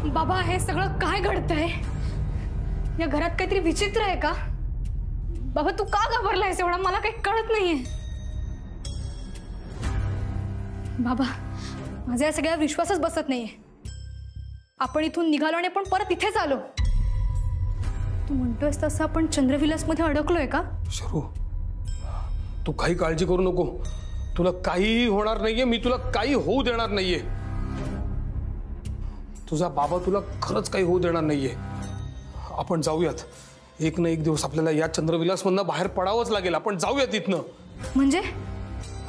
बाबा हे सगळं काय घडतंय? या घरात काहीतरी विचित्र आहे का? बाबा तू का घाबरलायस एवढा? मला काही कळत नाहीये. बाबा माझ्या या सगळ्या विश्वासच बसत नाहीये. आपण इथून निघालो आणि आपण परत इथेच आलो. तू म्हणतोयस तसं आपण चंद्रविलास मध्ये अडकलोय का? शरू तू काही काळजी करू नको. तुला काहीही होणार नाहीये. मी तुला काही होऊ देणार नाहीये. तुझा बाबा तुला खरंच काही होऊ देणार नाहीये. आपण जाऊयात. एक ना एक दिवस आपल्याला या चंद्रविलास मधनं बाहेर पडावंच लागेल. आपण जाऊयात इथनं. म्हणजे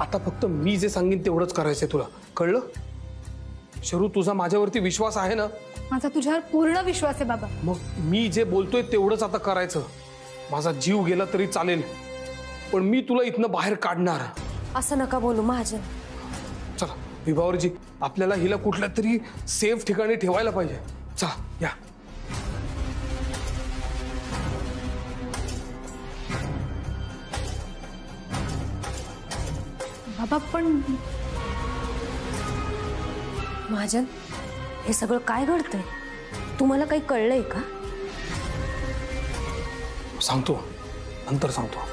आता फक्त मी जे सांगेन तेवढंच करायचंय. तुला कळलं? शरू तुझा माझ्यावरती विश्वास आहे ना? माझा तुझ्यावर पूर्ण विश्वास आहे बाबा. मग मी जे बोलतोय तेवढंच आता करायचं. माझा जीव गेला तरी चालेल पण मी तुला इथनं बाहेर काढणार. असं नका बोलू महाजन. चला विभावरजी आपल्याला हिला कुठल्या तरी सेफ ठिकाणी ठेवायला पाहिजे. चला या. बाबा पण महाजन हे सगळं काय घडतंय? तुम्हाला काही कळलंय का? सांगतो नंतर सांगतो.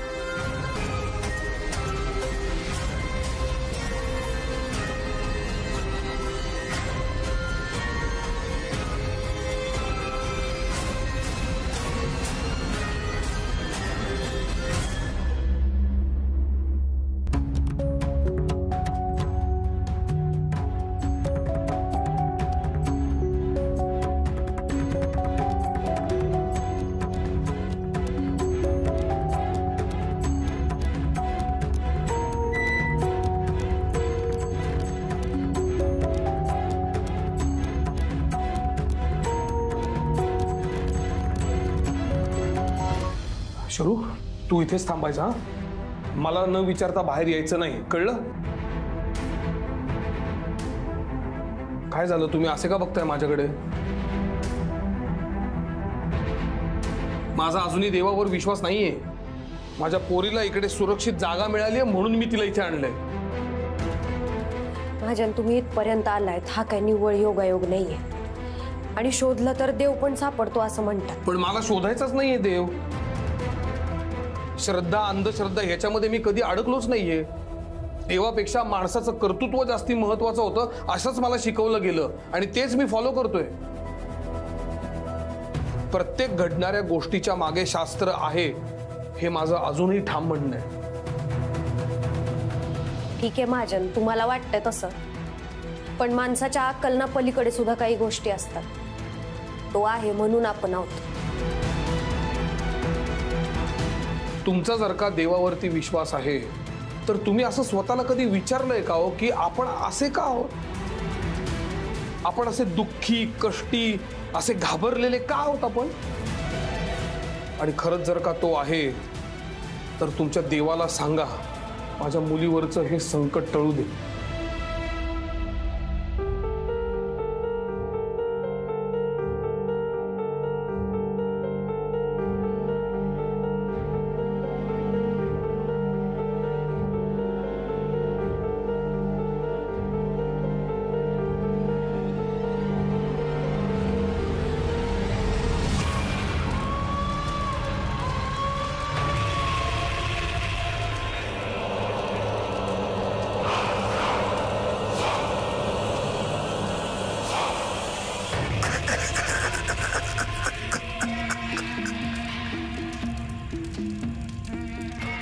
शरू तू इथेच थांबायचा. मला न विचारता बाहेर यायचं नाही. कळलं? काय झालं? तुम्ही असे का बघताय माझ्याकडे? माझा अजूनही देवावर विश्वास नाहीये. माझ्या पोरीला इकडे सुरक्षित जागा मिळाली म्हणून मी तिला इथे आणलंय. महाजन तुम्ही इथपर्यंत आलायत हा काही निव्वळ योगायोग नाहीये. आणि शोधलं तर देव पण सापडतो असं म्हणतात. पण मला शोधायचाच नाहीये देव. श्रद्धा अंधश्रद्धा ह्याच्यामध्ये मी कधी अडकलोच नाहीये. देवापेक्षा माणसाचं कर्तृत्व जास्ती महत्वाचं होतं असंच मला शिकवलं गेलं आणि तेच मी फॉलो करतोय. प्रत्येक घडणाऱ्या गोष्टीच्या मागे शास्त्र आहे हे माझं अजूनही ठाम म्हणणं आहे. ठीक आहे महाजन तुम्हाला वाटतंय तसं पण माणसाच्या अक्कलना पलीकडे सुद्धा काही गोष्टी असतात. तो आहे म्हणून आपण आहोत. तुमचा जर का देवावरती विश्वास आहे तर तुम्ही असं स्वतःला कधी विचारलंय का हो की आपण असे का आहोत? आपण असे दुःखी कष्टी असे घाबरलेले का आहोत आपण? आणि खरंच जर का तो आहे तर तुमच्या देवाला सांगा माझ्या मुलीवरचं हे संकट टळू दे.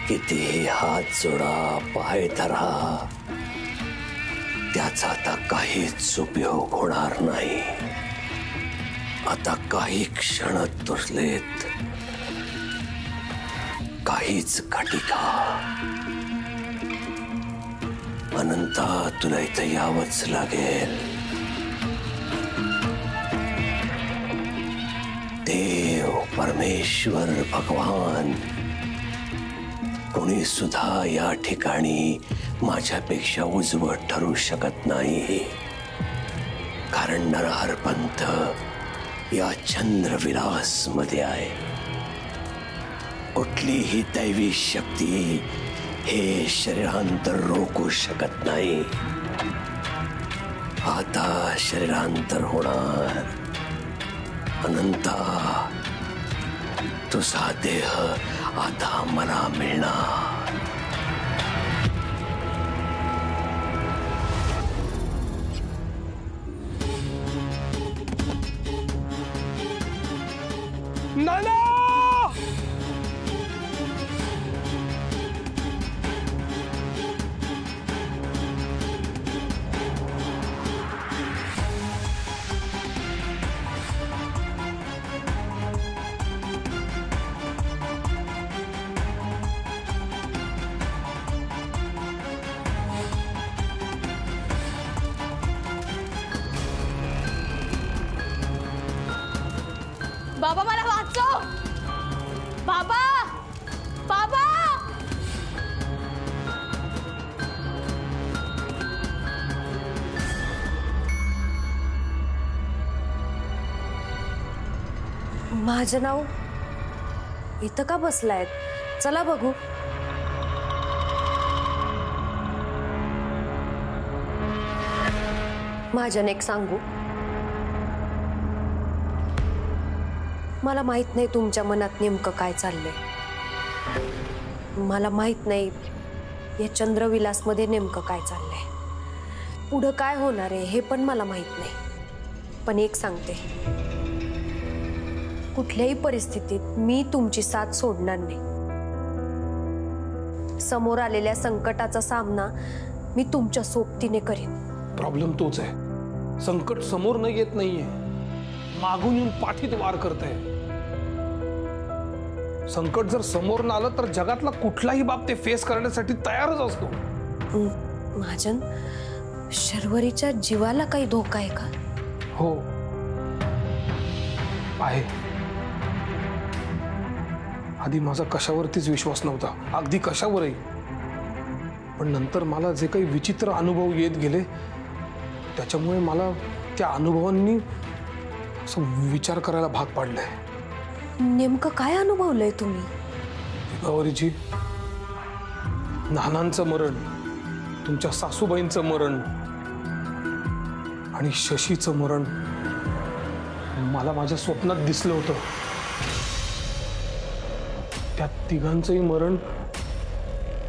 कितीही हात जोडा पाय धरा त्याचा आता काहीच उपयोग होणार नाही. आता काही क्षण तुरलेत. काहीच घटिका. अनंता तुला इथं यावंच लागेल. देव परमेश्वर भगवान कोणी सुद्धा या ठिकाणी माझ्यापेक्षा उजवं ठरू शकत नाही. कारण नरहर पंथ या चंद्रविलास मध्ये आहे. कुठलीही दैवी शक्ती हे शरीरांतर रोखू शकत नाही. आता शरीरांतर होणार अनंता, तुझा देह आता मला मिळणार. नाना! बाबा मला वाचव. बाबा, बाबा. माझं नाव इथं का बसलायत? चला बघू. माझ्याने एक सांगू, मला माहित नाही तुमच्या मनात नेमकं काय चाललंय. मला माहित नाही या चंद्रविलासमध्ये नेमकं काय चाललंय. पुढं काय होणार आहे हे पण मला माहित नाही. पण एक सांगते, कुठल्याही परिस्थितीत मी तुमची साथ सोडणार नाही. समोर आलेल्या संकटाचा सामना मी तुमच्या सोबतीने करीन. प्रॉब्लेम तोच आहे, संकट समोर न येत नाहीये, मागून येऊन पाठीत वार करतंय. संकट जर समोर न आलं तर जगातला कुठलाही बाप ते फेस करण्यासाठी तयारच असतो. महाजन, शर्वरीच्या जीवाला काही धोका आहे का? हो आहे. आधी माझा कशावरतीच विश्वास नव्हता, अगदी कशावरही. पण नंतर मला जे काही विचित्र अनुभव येत गेले त्याच्यामुळे मला त्या अनुभवांनी असं विचार करायला भाग पाडलंय. नेमकं काय अनुभवलंय तुम्ही? गौरीजी, नानांचं मरण, तुमच्या सासूबाईंचं मरण आणि शशीचं मरण मला माझ्या स्वप्नात दिसलं होतं. त्या तिघांचंही मरण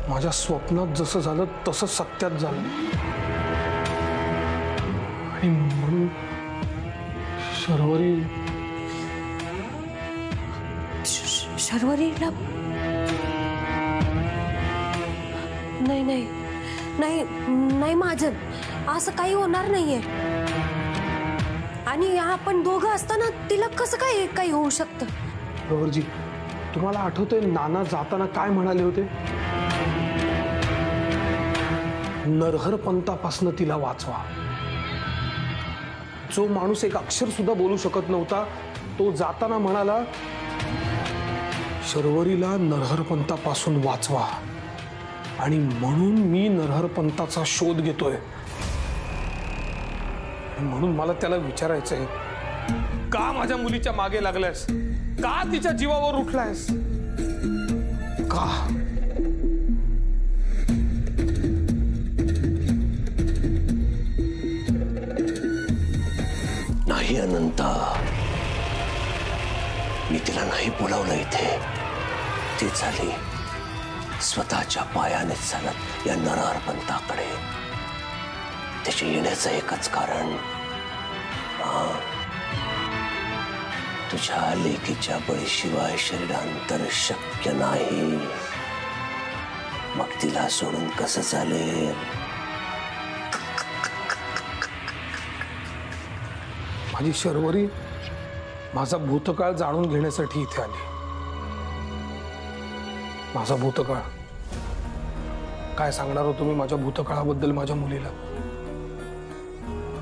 माझ्या स्वप्नात जसं झालं तसं सत्यात झालं. आणि म्हणून शर्वरीला नाही नाही नाही नाही महाजन, असं काही होणार नाहीये. आणि आपण दोघं असताना तिला कसं काय काही होऊ शकतं? गौरजी, तुम्हाला आठवतंय नाना जाताना काय म्हणाले होते? नरहर पंथापासून तिला वाचवा. जो माणूस एक अक्षर सुद्धा बोलू शकत नव्हता तो जाताना म्हणाला, शर्वरीला नरहर पंथापासून वाचवा. आणि म्हणून मी नरहर पंथाचा शोध घेतोय. म्हणून मला त्याला विचारायचंय, का माझ्या मुलीच्या मागे लागल्यास? का तिच्या जीवावर उठलायस? का? नाही अनंता, मी तिला नाही बोलावलं इथे. ती झाली स्वतःच्या पायाने चालत या नरहर पंथाकडे. त्याच्या येण्याचं एकच कारण, तुझ्या लेकीच्या बळीशिवाय शरीरांतर शक्य नाही. मग तिला सोडून कसं चालेल? माझी शर्वरी माझा भूतकाळ जाणून घेण्यासाठी इथे आली. माझा भूतकाळ काय सांगणार हो तुम्ही माझ्या भूतकाळाबद्दल? माझ्या मुलीला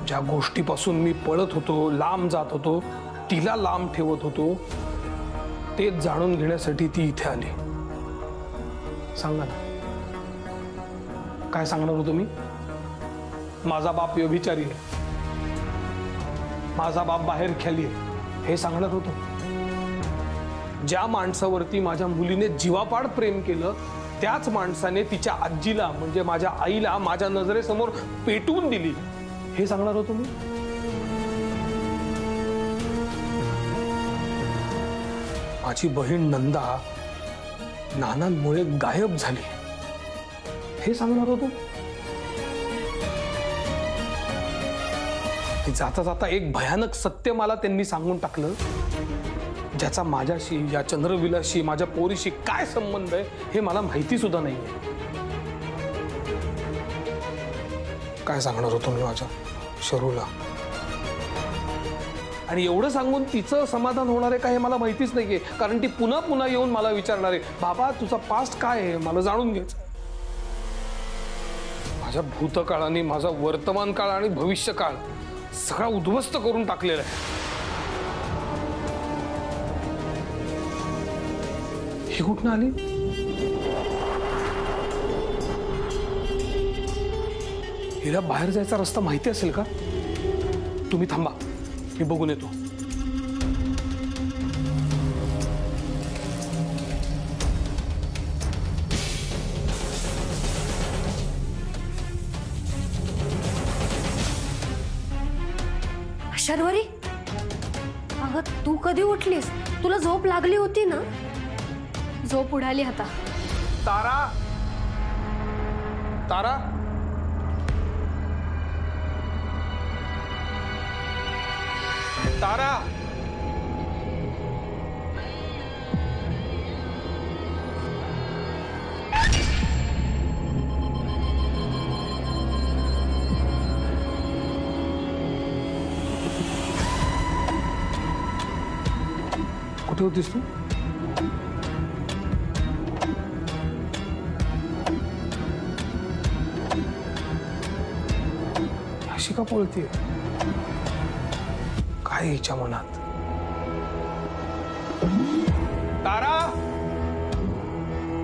ज्या गोष्टीपासून मी पळत होतो, लांब जात होतो, तिला लांब ठेवत होतो, ते जाणून घेण्यासाठी ती इथे आली. सांगा ना, काय सांगणार हो तुम्ही? माझा बाप व्यभिचारी आहे, माझा बाप बाहेर खेळली आहे, हे सांगणार होतो? ज्या माणसावरती माझ्या मुलीने जीवापाड प्रेम केलं त्याच माणसाने तिच्या आजीला म्हणजे माझ्या आईला माझ्या नजरेसमोर पेटवून दिली, हे सांगणार होतो मी? माझी बहीण नंदा नानांमुळे गायब झाली हे सांगणार होतो. जाता जाता एक भयानक सत्य मला त्यांनी सांगून टाकलं, ज्याचा माझ्याशी, या चंद्रविलाशी, माझ्या पोरीशी काय संबंध आहे हे मला माहिती सुद्धा नाहीये. काय सांगणार होतो मी माझ्या शरूला, आणि एवढं सांगून तिचं समाधान होणार आहे का हे मला माहितीच नाहीये. कारण ती पुन्हा पुन्हा येऊन मला विचारणार आहे, बाबा तुझा पास्ट काय आहे, मला जाणून घ्यायचं. माझ्या भूतकाळाने माझा वर्तमान काळ आणि भविष्यकाळ सगळा उद्ध्वस्त करून टाकलेला आहे. ही कुठनं आली? हिला बाहेर जायचा रस्ता माहिती असेल का? तुम्ही थांबा, मी बघून येतो. शर्वरी, अगं तू कधी उठलीस? तुला झोप लागली होती ना? झोप उडाली आता. तारा, तारा, तारा, कुठे होतीस तू? अशी का पळतीये? काय हिच्या मनात? तारा,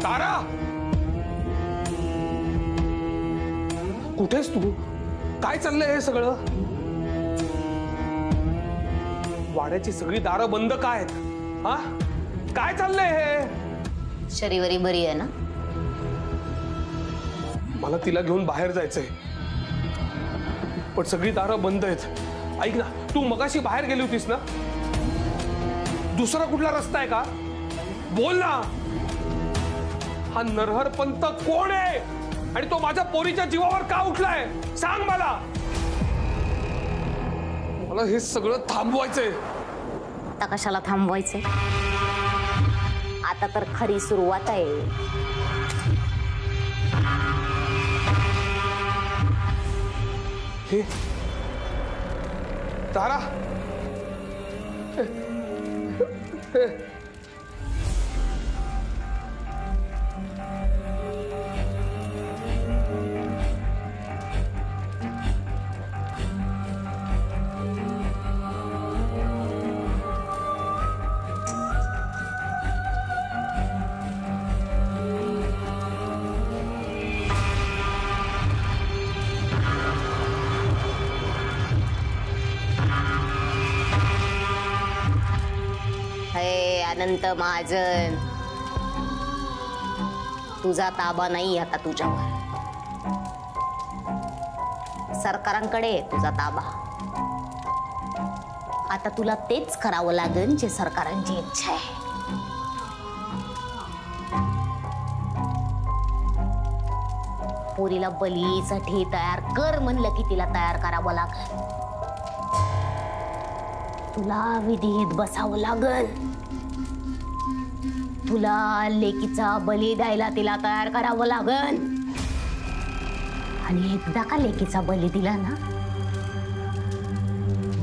तारा, कुठेस तू? काय चाललंय हे सगळं? वाड्याची सगळी दारं बंद काय आहेत? हा, काय चाललंय हे? शरीवरी बरी आहे ना? मला तिला घेऊन बाहेर जायचंय, पण सगळी दारं बंद आहेत. ऐक ना, तू मगाशी बाहेर गेली होतीस ना? दुसरा कुठला रस्ता आहे का? बोल ना. हा नरहर पंत कोण आहे आणि तो माझ्या पोरीच्या जीवावर का उठलाय? सांग मला. मला हे सगळं थांबवायचंय. आता कशाला थांबवायचे? आता तर खरी सुरुवात आहे. हे तारा, अनंत महाजन, तुझा ताबा नाही आता तुझ्यावर. सरकारांकडे तुझा ताबा. आता तुला तेच करावं लागेल जे सरकारांची इच्छा आहे. पोरीला बलीसाठी तयार कर म्हणलं की तिला तयार करावं लागेल. तुला विधीत बसावं लागल. तुला लेकीचा बली द्यायला तिला तयार करावं लागल. आणि एकदा का लेकीचा बली दिला ना,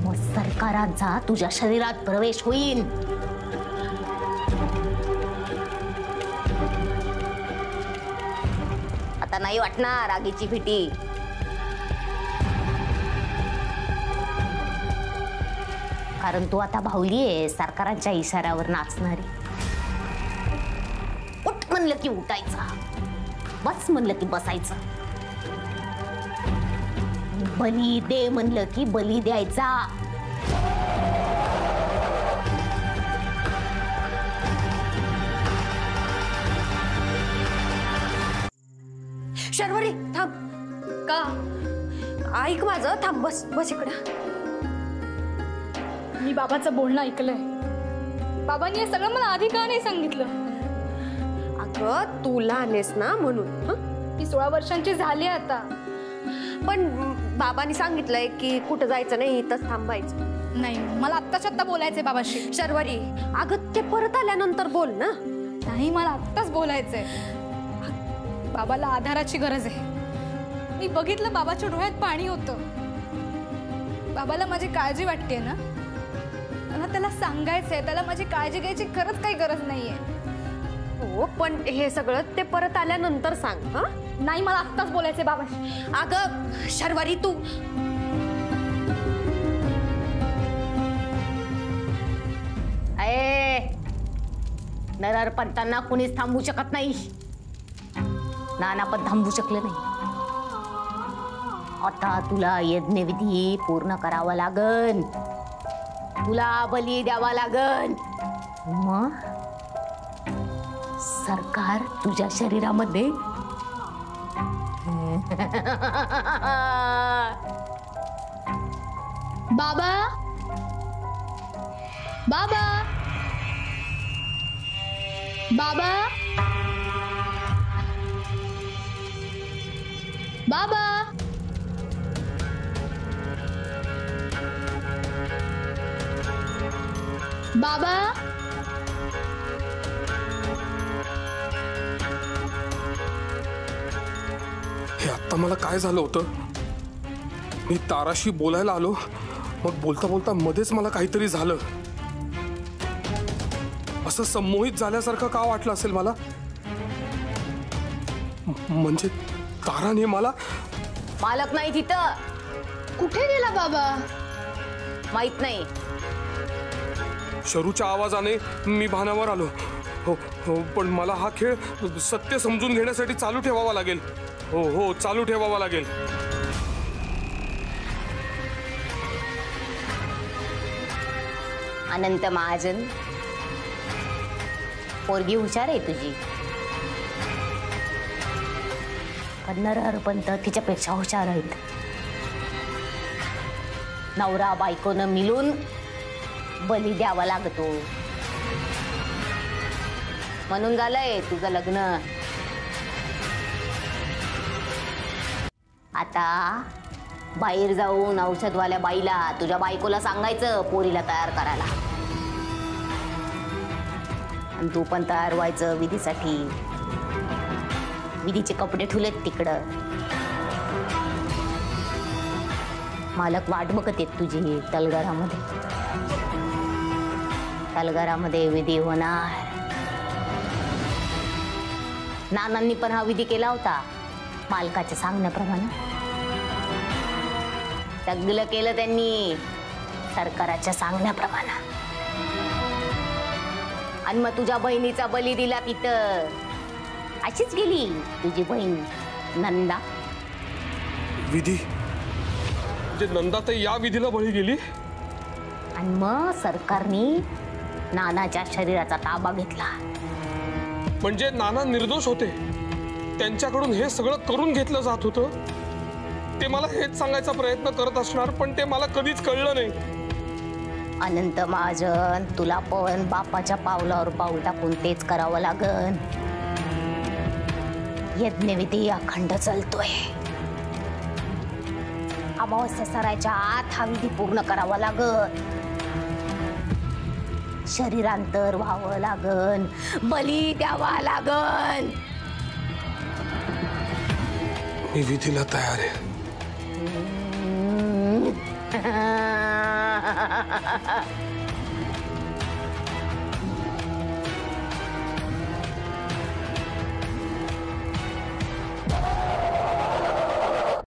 मग सरकारांचा तुझ्या शरीरात प्रवेश होईल. आता नाही वाटणार आगीची भीती. कारण तू आता भावली आहे सरकारांच्या इशाऱ्यावर नाचणारी. उठ म्हणलं की उठायचा, बस म्हणलं की बसायचं, बली दे म्हणलं की बली द्यायचा. शर्वरी थांब. का? ऐक माझं, थांब, बस बस इकडं. मी बाबाचं बोलणं ऐकलंय. बाबांनी हे सगळं मला आधी का नाही सांगितलं? अगं तू लहान आहेस ना म्हणून. हं? मी 16 वर्षांची झाली आता. पण बाबांनी सांगितलंय की कुठं जायचं नाही, इथंच थांबायचं. नाही, मला आत्ताच्या आत्ता बोलायचंय बाबाशी. शर्वरी, अगं ते परत आल्यानंतर बोल ना. नाही, मला आत्ताच बोलायचंय. बाबाला आधाराची गरज आहे. मी बघितलं बाबाच्या डोळ्यात पाणी होतं. बाबाला माझी काळजी वाटते ना, मला त्याला सांगायचंय. त्याला माझी काळजी घ्यायची खरंच काही गरज नाहीये. हो, पण हे सगळं ते परत आल्यानंतर सांग. हा, नाही, मला आत्ताच बोलायचंय बाबाशी. अगं शर्वरी, तू नरहर पंतांना कुणीच थांबवू शकत नाही. नाना पण थांबवू शकले नाही. आता तुला यज्ञविधी पूर्ण करावा लागन. तुला बली द्यावा लागन. मग सरकार तुझ्या शरीरामध्ये बाबा, बाबा, बाबा, बाबा, बाबा, हे आत्ता मला काय झालं होतं? मी ताराशी बोलायला आलो, मग बोलता बोलता मध्येच मला काहीतरी झालं. असं संमोहित झाल्यासारखं का वाटलं असेल मला? म्हणजे ताराने मला... मालक नाही तिथं. कुठे गेला बाबा? माहित नाही. शरूच्या आवाजाने मी भानावर आलो. हो हो, पण मला हा खेळ सत्य समजून घेण्यासाठी चालू ठेवावा लागेल. हो हो, चालू ठेवावा लागेल. अनंत महाजन, पोरगी हुशार आहे तुझी. पण नरहर पंत तिच्यापेक्षा हुशार आहेत. नवरा बायकोनं मिळून बली द्यावा लागतो. म्हणून झालंय तुझं लग्न. आता बाहेर जाऊन औषधवाल्या बाईला तुझ्या बायकोला सांगायचं पोरीला तयार करायला. आणि तू पण तयार व्हायचं विधीसाठी. विधीचे कपडे ठुलेत तिकडं. मालक वाट बघत आहेत तुझी तलगारामध्ये. तलगारामध्ये विधी होणार. नानांनी पण हा विधी केला होता मालकाच्या सांगण्याप्रमाणे. सगळं केलं त्यांनी सरकाराच्या सांगण्याप्रमाणे. आणि मग तुझ्या बहिणीचा बली दिला तिथं. अशीच गेली तुझी बहीण नंदा. विधी म्हणजे नंदाताई या विधीला बळी गेली? आणि मग सरकारने नानाच्या शरीराचा ताबा घेतला. म्हणजे नाना निर्दोष होते, त्यांच्याकडून हे सगळं करून घेतलं जात होतं. ते मला हेच सांगायचा प्रयत्न करत असणार, पण ते मला कधीच कळलं नाही. अनंत महाजन, तुला पण बापाच्या पावलावर पाऊल टाकून तेच करावं लागन. यज्ञविधी अखंड चालतोय. अमावस्या सरायच्या आत हा विधी पूर्ण करावा लागन. शरीरांतर व्हावं लागन. बली द्यावा लागन. मी विधीला तयार आहे.